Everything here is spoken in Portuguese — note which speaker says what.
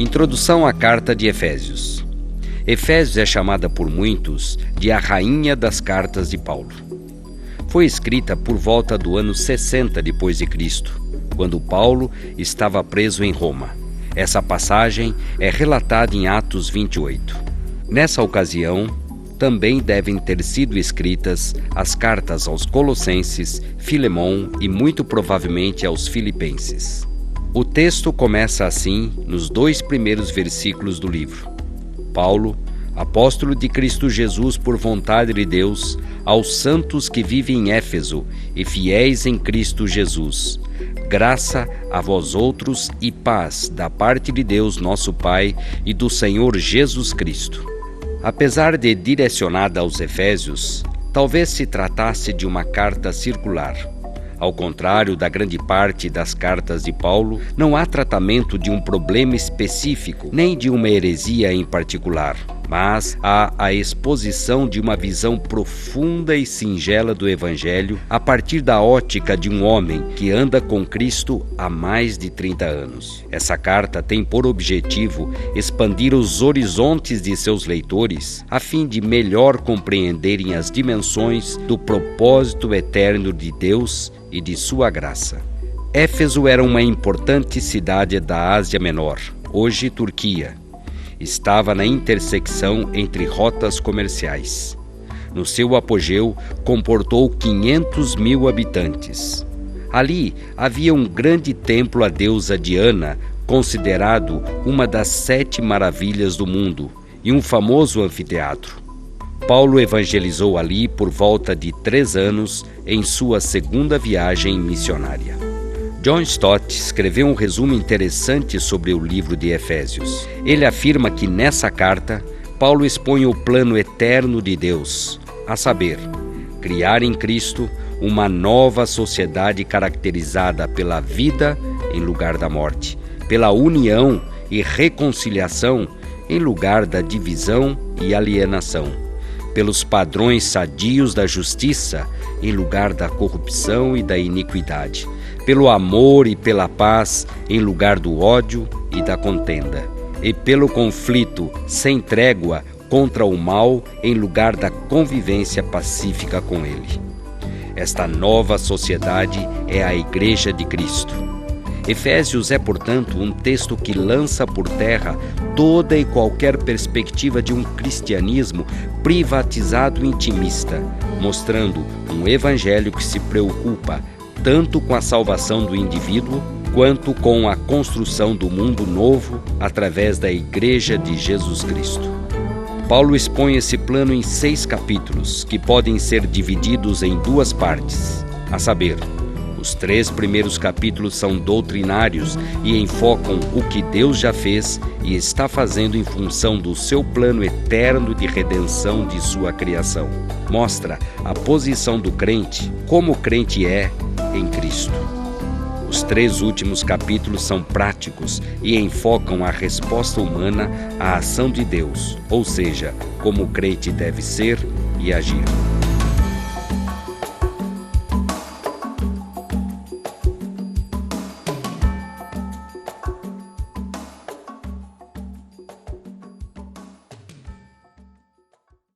Speaker 1: Introdução à carta de Efésios. Efésios é chamada por muitos de a rainha das cartas de Paulo. Foi escrita por volta do ano 60 depois de Cristo, quando Paulo estava preso em Roma. Essa passagem é relatada em Atos 28. Nessa ocasião, também devem ter sido escritas as cartas aos Colossenses, Filemão e muito provavelmente aos Filipenses. O texto começa assim nos 2 primeiros versículos do livro. Paulo, apóstolo de Cristo Jesus por vontade de Deus, aos santos que vivem em Éfeso e fiéis em Cristo Jesus. Graça a vós outros e paz da parte de Deus nosso Pai e do Senhor Jesus Cristo. Apesar de direcionada aos Efésios, talvez se tratasse de uma carta circular. Ao contrário da grande parte das cartas de Paulo, não há tratamento de um problema específico, nem de uma heresia em particular, mas há a exposição de uma visão profunda e singela do Evangelho a partir da ótica de um homem que anda com Cristo há mais de 30 anos. Essa carta tem por objetivo expandir os horizontes de seus leitores, a fim de melhor compreenderem as dimensões do propósito eterno de Deus e de sua graça. Éfeso era uma importante cidade da Ásia Menor, hoje Turquia. Estava na intersecção entre rotas comerciais. No seu apogeu, comportou 500 mil habitantes. Ali havia um grande templo à deusa Diana, considerado uma das 7 maravilhas do mundo, e um famoso anfiteatro. Paulo evangelizou ali por volta de 3 anos em sua segunda viagem missionária. John Stott escreveu um resumo interessante sobre o livro de Efésios. Ele afirma que nessa carta, Paulo expõe o plano eterno de Deus, a saber, criar em Cristo uma nova sociedade caracterizada pela vida em lugar da morte, pela união e reconciliação em lugar da divisão e alienação, pelos padrões sadios da justiça em lugar da corrupção e da iniquidade, pelo amor e pela paz em lugar do ódio e da contenda, e pelo conflito sem trégua contra o mal em lugar da convivência pacífica com ele. Esta nova sociedade é a Igreja de Cristo. Efésios é, portanto, um texto que lança por terra toda e qualquer perspectiva de um cristianismo privatizado e intimista, mostrando um evangelho que se preocupa tanto com a salvação do indivíduo, quanto com a construção do mundo novo através da Igreja de Jesus Cristo. Paulo expõe esse plano em 6 capítulos, que podem ser divididos em 2 partes, a saber, os 3 primeiros capítulos são doutrinários e enfocam o que Deus já fez e está fazendo em função do seu plano eterno de redenção de sua criação. Mostra a posição do crente, como o crente é em Cristo. Os 3 últimos capítulos são práticos e enfocam a resposta humana à ação de Deus, ou seja, como o crente deve ser e agir.